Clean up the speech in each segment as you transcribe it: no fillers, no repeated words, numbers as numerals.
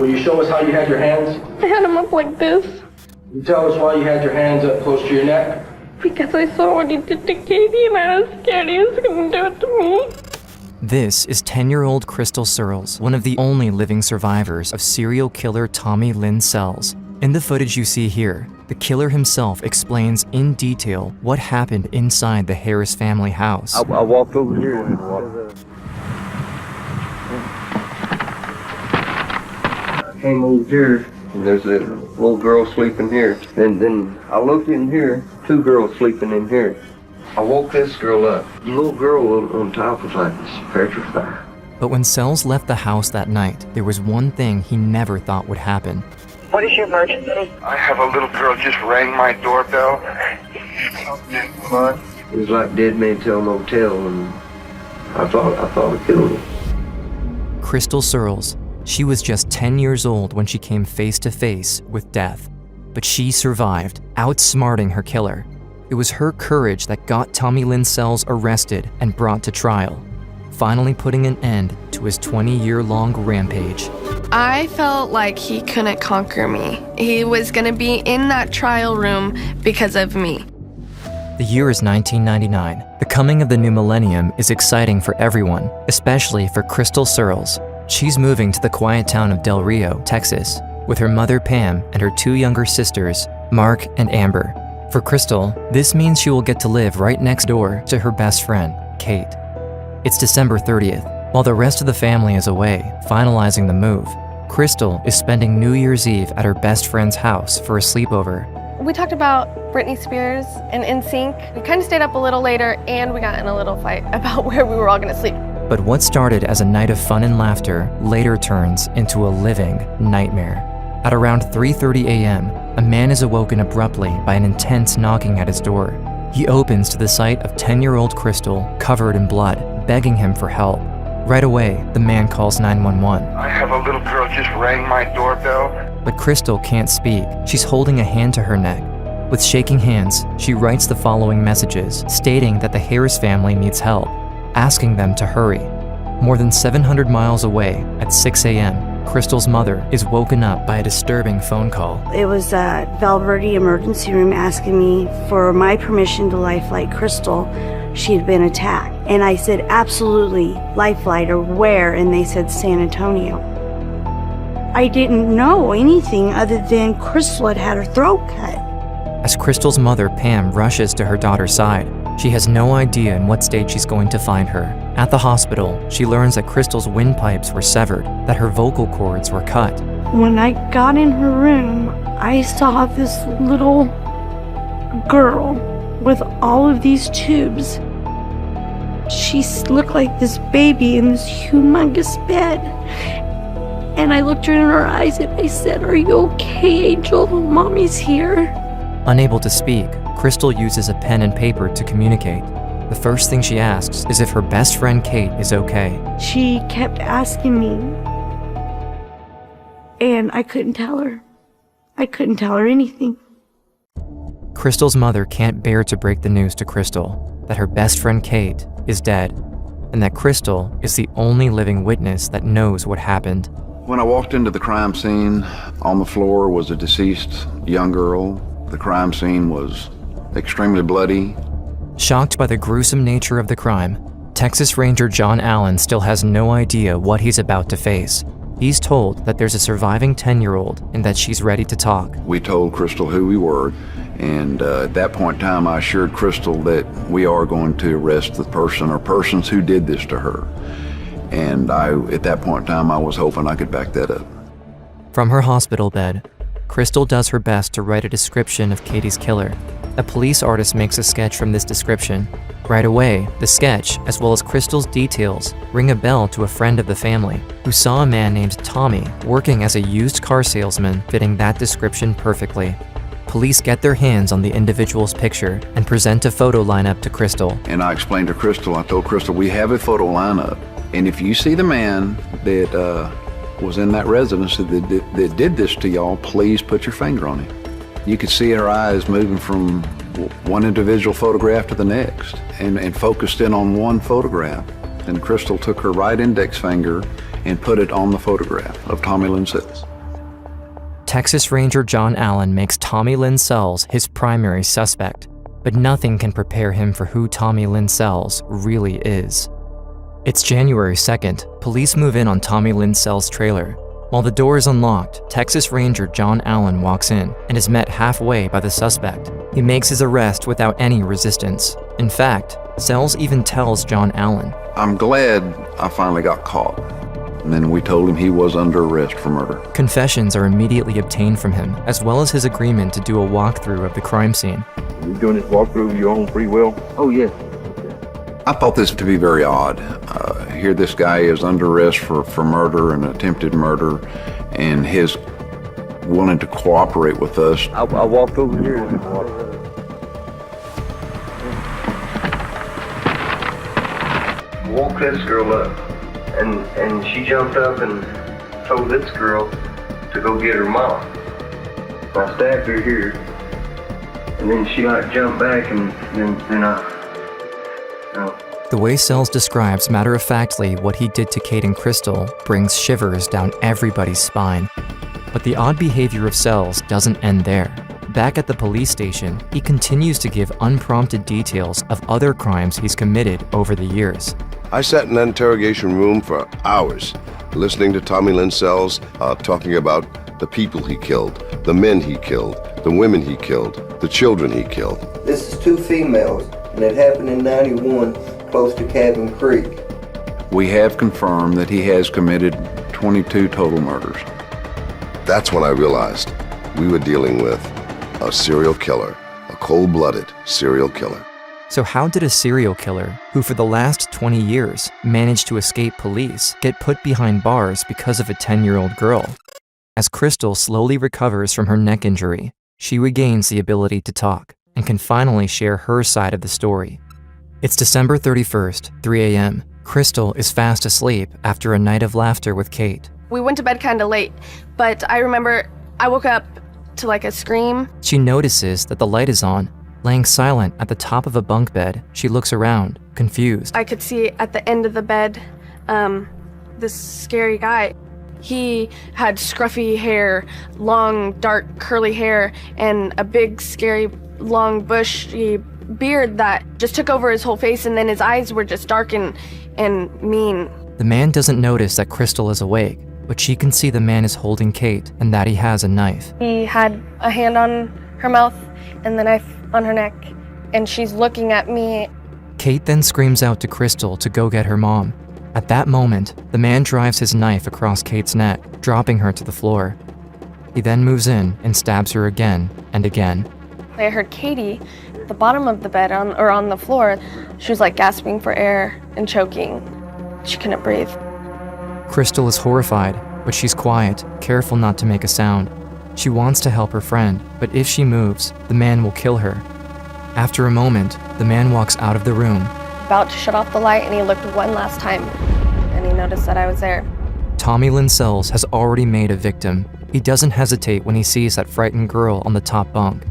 Will you show us how you had your hands? I had them up like this. Can you tell us why you had your hands up close to your neck? Because I saw what he did to Katie and I was scared he was going to do it to me. This is 10-year-old Crystal Searles, one of the only living survivors of serial killer Tommy Lynn Sells. In the footage you see here, the killer himself explains in detail what happened inside the Harris family house. I walked over here and walked. I came over here and there's a little girl sleeping here. And then I looked in here, 2 girls sleeping in here. I woke this girl up. The little girl on top was like petrified. But when Sells left the house that night, there was one thing he never thought would happen. What is your emergency? I have a little girl just rang my doorbell. What? It was like dead man tell no tale, and I thought I killed him. Crystal Searles. She was just 10 years old when she came face to face with death. But she survived, outsmarting her killer. It was her courage that got Tommy Lynn Sells arrested and brought to trial, finally putting an end to his 20-year-long rampage. I felt like he couldn't conquer me. He was going to be in that trial room because of me. The year is 1999. The coming of the new millennium is exciting for everyone, especially for Crystal Searles. She's moving to the quiet town of Del Rio, Texas, with her mother Pam and her 2 younger sisters, Mark and Amber. For Crystal, this means she will get to live right next door to her best friend, Kate. It's December 30th. While the rest of the family is away, finalizing the move, Crystal is spending New Year's Eve at her best friend's house for a sleepover. We talked about Britney Spears and NSYNC. We kind of stayed up a little later and we got in a little fight about where we were all gonna sleep. But what started as a night of fun and laughter later turns into a living nightmare. At around 3:30 a.m., a man is awoken abruptly by an intense knocking at his door. He opens to the sight of 10-year-old Crystal covered in blood, begging him for help. Right away, the man calls 911. I have a little girl just rang my doorbell. But Crystal can't speak. She's holding a hand to her neck. With shaking hands, she writes the following messages, stating that the Harris family needs help, asking them to hurry. More than 700 miles away, at 6 a.m., Crystal's mother is woken up by a disturbing phone call. It was Valverde emergency room asking me for my permission to lifeline Crystal. She had been attacked. And I said, absolutely, lifeline, or where? And they said San Antonio. I didn't know anything other than Crystal had had her throat cut. As Crystal's mother, Pam, rushes to her daughter's side, she has no idea in what state she's going to find her. At the hospital, she learns that Crystal's windpipes were severed, that her vocal cords were cut. When I got in her room, I saw this little girl with all of these tubes. She looked like this baby in this humongous bed. And I looked her in her eyes and I said, "Are you okay, Angel? Mommy's here." Unable to speak, Crystal uses a pen and paper to communicate. The first thing she asks is if her best friend Kate is okay. She kept asking me, and I couldn't tell her. I couldn't tell her anything. Crystal's mother can't bear to break the news to Crystal that her best friend Kate is dead, and that Crystal is the only living witness that knows what happened. When I walked into the crime scene, on the floor was a deceased young girl. The crime scene was extremely bloody. Shocked by the gruesome nature of the crime, Texas Ranger John Allen still has no idea what he's about to face. He's told that there's a surviving 10-year-old and that she's ready to talk. We told Crystal who we were, and at that point in time, I assured Crystal that we are going to arrest the person or persons who did this to her. And at that point in time, I was hoping I could back that up. From her hospital bed, Crystal does her best to write a description of Katie's killer. A police artist makes a sketch from this description. Right away, the sketch, as well as Crystal's details, ring a bell to a friend of the family who saw a man named Tommy working as a used car salesman fitting that description perfectly. Police get their hands on the individual's picture and present a photo lineup to Crystal. And I explained to Crystal, I told Crystal, we have a photo lineup, and if you see the man that was in that residence that did this to y'all, please put your finger on him. You could see her eyes moving from one individual photograph to the next and focused in on one photograph. And Crystal took her right index finger and put it on the photograph of Tommy Lynn Sells. Texas Ranger John Allen makes Tommy Lynn Sells his primary suspect, but nothing can prepare him for who Tommy Lynn Sells really is. It's January 2nd. Police move in on Tommy Lynn Sells' trailer. While the door is unlocked, Texas Ranger John Allen walks in and is met halfway by the suspect. He makes his arrest without any resistance. In fact, Sells even tells John Allen, I'm glad I finally got caught. And then we told him he was under arrest for murder. Confessions are immediately obtained from him, as well as his agreement to do a walkthrough of the crime scene. You doing this walkthrough of your own free will? Oh, yes. I thought this to be very odd. Here this guy is under arrest for murder and attempted murder, and his wanting to cooperate with us. I walked over here. Woke this girl up, and she jumped up and told this girl to go get her mom. I stabbed her here, and then she jumped back, and then I. The way Sells describes matter-of-factly what he did to Kate and Crystal brings shivers down everybody's spine. But the odd behavior of Sells doesn't end there. Back at the police station, he continues to give unprompted details of other crimes he's committed over the years. I sat in that interrogation room for hours, listening to Tommy Lynn Sells talking about the people he killed, the men he killed, the women he killed, the children he killed. This is 2 females, and it happened in 91, close to Cabin Creek. We have confirmed that he has committed 22 total murders. That's when I realized we were dealing with a serial killer, a cold-blooded serial killer. So how did a serial killer, who for the last 20 years managed to escape police, get put behind bars because of a 10-year-old girl? As Crystal slowly recovers from her neck injury, she regains the ability to talk and can finally share her side of the story. It's December 31st, 3 a.m. Crystal is fast asleep after a night of laughter with Kate. We went to bed kind of late, but I remember I woke up to like a scream. She notices that the light is on. Laying silent at the top of a bunk bed, she looks around, confused. I could see at the end of the bed, this scary guy. He had scruffy hair, long, dark, curly hair, and a big, scary, long, bushy beard that just took over his whole face, and then his eyes were just dark and mean. The man doesn't notice that Crystal is awake, but she can see the man is holding Kate and that he has a knife. He had a hand on her mouth and the knife on her neck, and she's looking at me. Kate then screams out to Crystal to go get her mom. At that moment, the man drives his knife across Kate's neck, dropping her to the floor. He then moves in and stabs her again and again. I heard Katie at the bottom of the bed on the floor. She was like gasping for air and choking. She couldn't breathe. Crystal is horrified, but she's quiet, careful not to make a sound. She wants to help her friend, but if she moves, the man will kill her. After a moment, the man walks out of the room. About to shut off the light, and he looked one last time, and he noticed that I was there. Tommy Lynn Sells has already made a victim. He doesn't hesitate when he sees that frightened girl on the top bunk.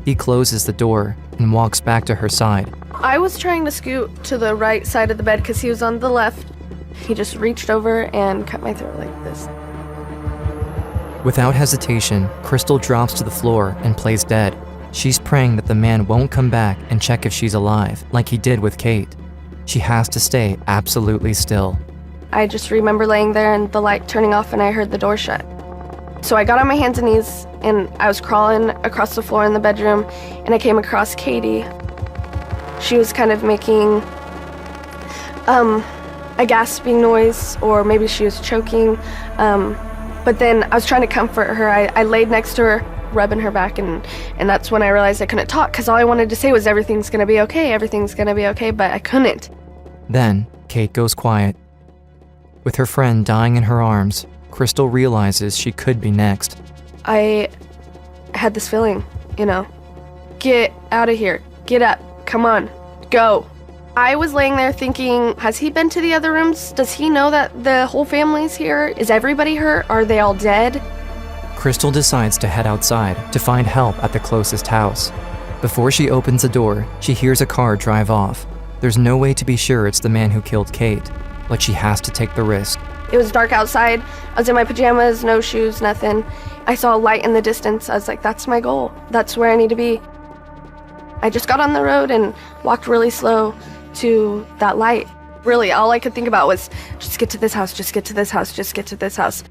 He closes the door and walks back to her side. I was trying to scoot to the right side of the bed because he was on the left. He just reached over and cut my throat like this. Without hesitation, Crystal drops to the floor and plays dead. She's praying that the man won't come back and check if she's alive, like he did with Kate. She has to stay absolutely still. I just remember laying there and the light turning off, and I heard the door shut. So I got on my hands and knees, and I was crawling across the floor in the bedroom, and I came across Katie. She was kind of making a gasping noise, or maybe she was choking. But then I was trying to comfort her. I laid next to her, rubbing her back, and that's when I realized I couldn't talk, because all I wanted to say was everything's gonna be okay, everything's gonna be okay, but I couldn't. Then, Kate goes quiet. With her friend dying in her arms, Crystal realizes she could be next. I had this feeling, get out of here, get up, come on, go. I was laying there thinking, has he been to the other rooms? Does he know that the whole family's here? Is everybody hurt? Are they all dead? Crystal decides to head outside to find help at the closest house. Before she opens the door, she hears a car drive off. There's no way to be sure it's the man who killed Kate, but she has to take the risk. It was dark outside. I was in my pajamas, no shoes, nothing. I saw a light in the distance. I was like, that's my goal. That's where I need to be. I just got on the road and walked really slow to that light. Really, all I could think about was, just get to this house, just get to this house, just get to this house.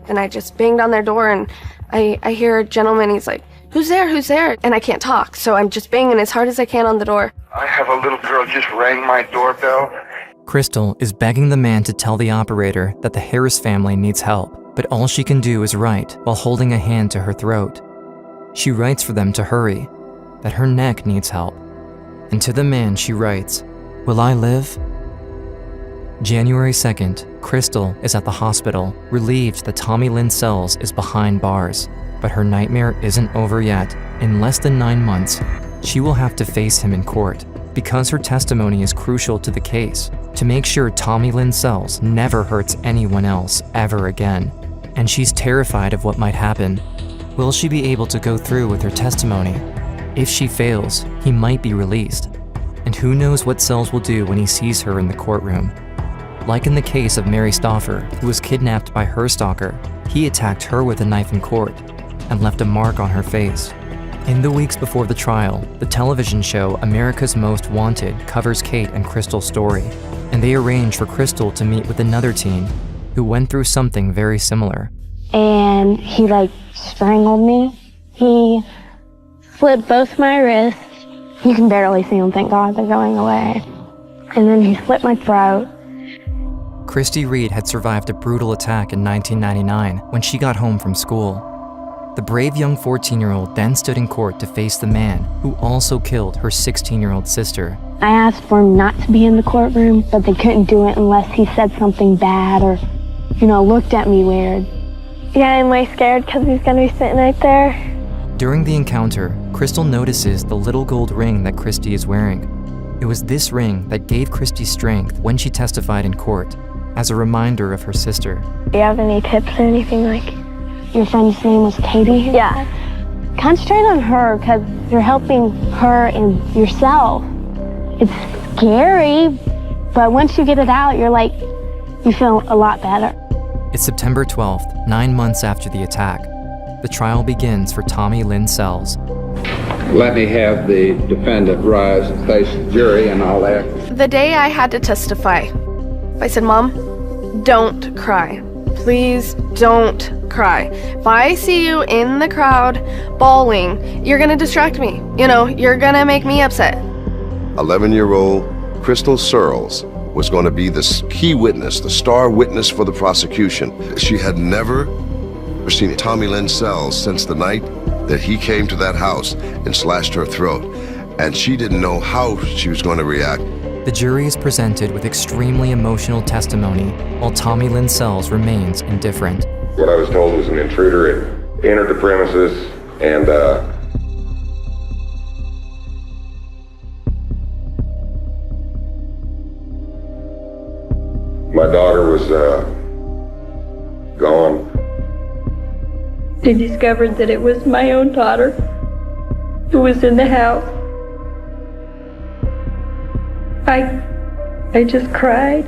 And I just banged on their door, and I hear a gentleman, he's like, who's there, who's there? And I can't talk, so I'm just banging as hard as I can on the door. I have a little girl just rang my doorbell. Crystal is begging the man to tell the operator that the Harris family needs help, but all she can do is write while holding a hand to her throat. She writes for them to hurry, that her neck needs help. And to the man she writes, will I live? January 2nd, Crystal is at the hospital, relieved that Tommy Lynn Sells is behind bars. But her nightmare isn't over yet. In less than 9 months, she will have to face him in court because her testimony is crucial to the case to make sure Tommy Lynn Sells never hurts anyone else ever again. And she's terrified of what might happen. Will she be able to go through with her testimony? If she fails, he might be released. And who knows what Sells will do when he sees her in the courtroom. Like in the case of Mary Stauffer, who was kidnapped by her stalker, he attacked her with a knife in court and left a mark on her face. In the weeks before the trial, the television show America's Most Wanted covers Kate and Crystal's story, and they arrange for Crystal to meet with another teen who went through something very similar. And he strangled me. He slit both my wrists. You can barely see them, thank God, they're going away. And then he slit my throat. Christy Reed had survived a brutal attack in 1999 when she got home from school. The brave young 14-year-old then stood in court to face the man who also killed her 16-year-old sister. I asked for him not to be in the courtroom, but they couldn't do it unless he said something bad or, looked at me weird. Yeah, am I scared because he's going to be sitting right there? During the encounter, Crystal notices the little gold ring that Christy is wearing. It was this ring that gave Christy strength when she testified in court, as a reminder of her sister. Do you have any tips or anything Your friend's name was Katie? Yeah. Concentrate on her because you're helping her and yourself. It's scary, but once you get it out, you feel a lot better. It's September 12th, 9 months after the attack. The trial begins for Tommy Lynn Sells. Let me have the defendant rise and face the jury and all that. The day I had to testify, I said, Mom, don't cry. Please don't cry. If I see you in the crowd bawling, you're gonna distract me. You're gonna make me upset. 11-year-old Crystal Searles was going to be the key witness, the star witness for the prosecution. She had never seen Tommy Lynn Sells since the night that he came to that house and slashed her throat. And she didn't know how she was going to react. The jury is presented with extremely emotional testimony, while Tommy Lynn Sells remains indifferent. What I was told was an intruder had entered the premises and my daughter was gone. They discovered that it was my own daughter who was in the house. I just cried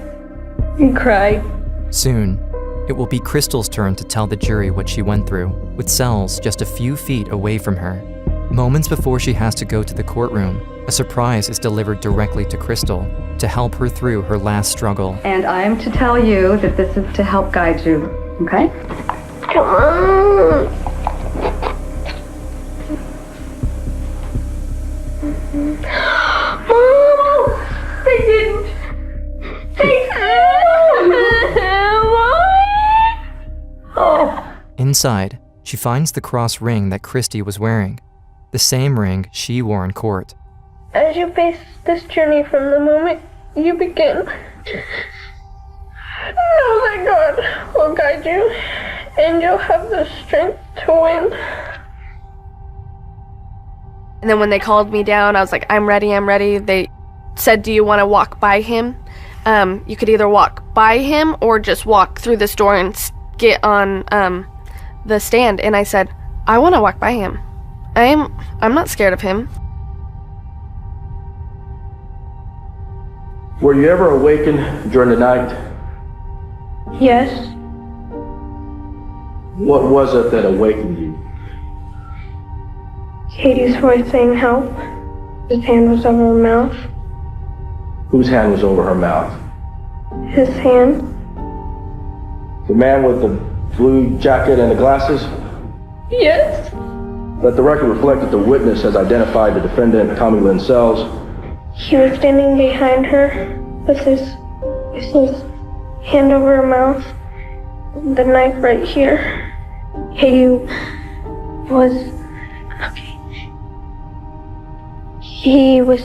and cried. Soon, it will be Crystal's turn to tell the jury what she went through, with Sells just a few feet away from her. Moments before she has to go to the courtroom, a surprise is delivered directly to Crystal to help her through her last struggle. And I am to tell you that this is to help guide you, okay? Come on. Mom! They didn't. They Oh. Inside, she finds the cross ring that Christy was wearing, the same ring she wore in court. As you face this journey from the moment you begin, know that God will guide you, and you'll have the strength to win. And then when they called me down, I was like, I'm ready, I'm ready. They said, do you want to walk by him? You could either walk by him or just walk through this door and get on the stand. And I said, I want to walk by him. I'm not scared of him. Were you ever awakened during the night Yes. What was it that awakened you? Katie's voice saying help. His hand was over her mouth. Whose hand was over her mouth? His hand. The man with the blue jacket and the glasses? Yes. Let the record reflect that the witness has identified the defendant, Tommy Lynn Sells. He was standing behind her with his hand over her mouth, the knife right here. Katie was... Okay. He was...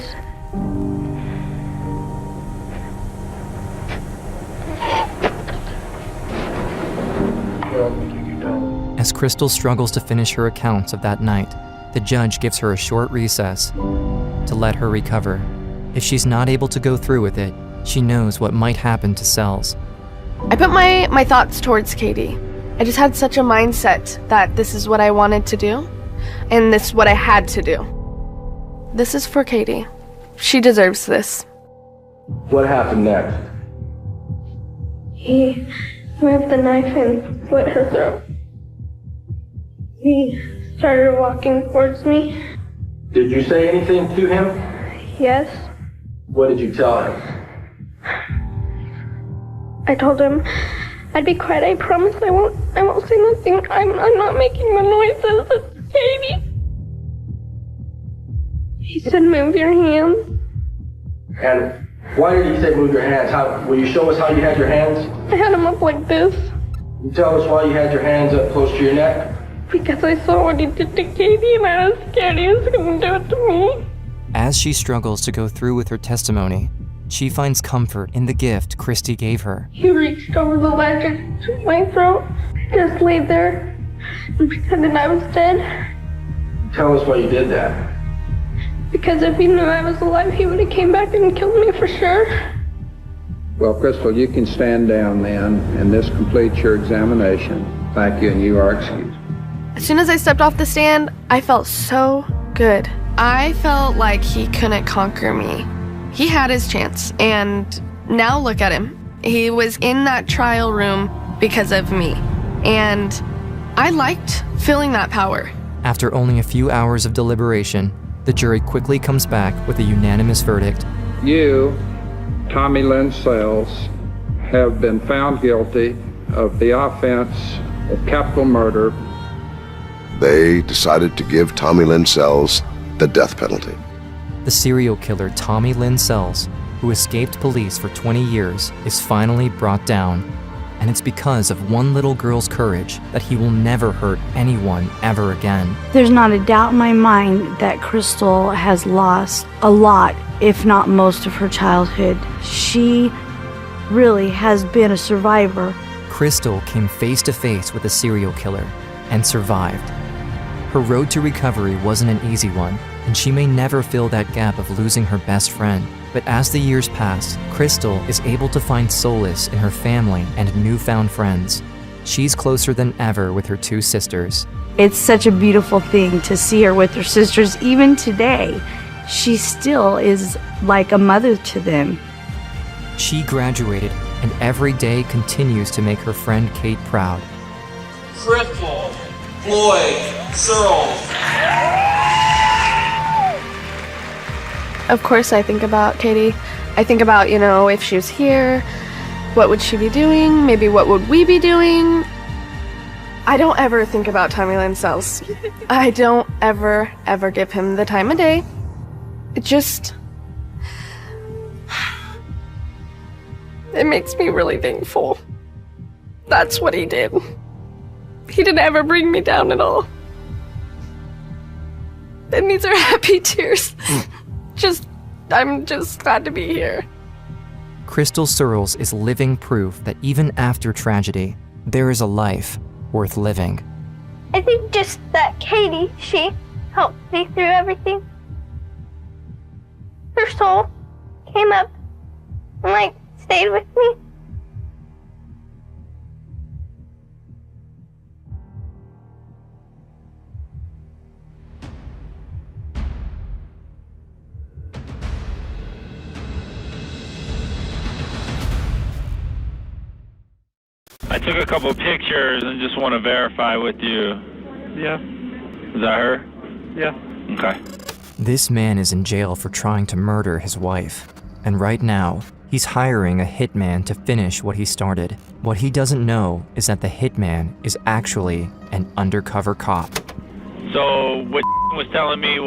As Crystal struggles to finish her accounts of that night, the judge gives her a short recess to let her recover. If she's not able to go through with it, she knows what might happen to Sells. I put my thoughts towards Katie. I just had such a mindset that this is what I wanted to do, and this is what I had to do. This is for Katie. She deserves this. What happened next? He moved the knife and slit her throat. He started walking towards me. Did you say anything to him? Yes. What did you tell him? I told him I'd be quiet. I promise I won't say nothing. I'm not making the noises. It's Katie. He said, move your hands. And why did he say move your hands? Will you show us how you had your hands? I had them up like this. Can you tell us why you had your hands up close to your neck? Because I saw what he did to Katie and I was scared he was going to do it to me. As she struggles to go through with her testimony, she finds comfort in the gift Christy gave her. He reached over the ledge and took my throat. I just laid there and pretended I was dead. Tell us why you did that. Because if he knew I was alive, he would have came back and killed me for sure. Well, Crystal, you can stand down then, and this completes your examination. Thank you, and you are excused. As soon as I stepped off the stand, I felt so good. I felt like he couldn't conquer me. He had his chance, and now look at him. He was in that trial room because of me, and I liked feeling that power. After only a few hours of deliberation, the jury quickly comes back with a unanimous verdict. You, Tommy Lynn Sells, have been found guilty of the offense of capital murder. They decided to give Tommy Lynn Sells the death penalty. The serial killer Tommy Lynn Sells, who escaped police for 20 years, is finally brought down. And it's because of one little girl's courage that he will never hurt anyone ever again. There's not a doubt in my mind that Crystal has lost a lot, if not most of her childhood. She really has been a survivor. Crystal came face to face with a serial killer and survived. Her road to recovery wasn't an easy one, and she may never fill that gap of losing her best friend. But as the years pass, Crystal is able to find solace in her family and newfound friends. She's closer than ever with her two sisters. It's such a beautiful thing to see her with her sisters. Even today, she still is like a mother to them. She graduated, and every day continues to make her friend Kate proud. Crystal, Floyd, Searles. Of course I think about Katie. I think about, if she was here, what would she be doing? Maybe what would we be doing? I don't ever think about Tommy Lynn Sells. I don't ever give him the time of day. It makes me really thankful. That's what he did. He didn't ever bring me down at all. And these are happy tears. I'm just glad to be here. Crystal Searles is living proof that even after tragedy, there is a life worth living. I think just that Katie, she helped me through everything. Her soul came up and stayed with me. took a couple pictures and just want to verify with you. Yeah. Is that her? Yeah. Okay. This man is in jail for trying to murder his wife. And right now, he's hiring a hitman to finish what he started. What he doesn't know is that the hitman is actually an undercover cop. So what was telling me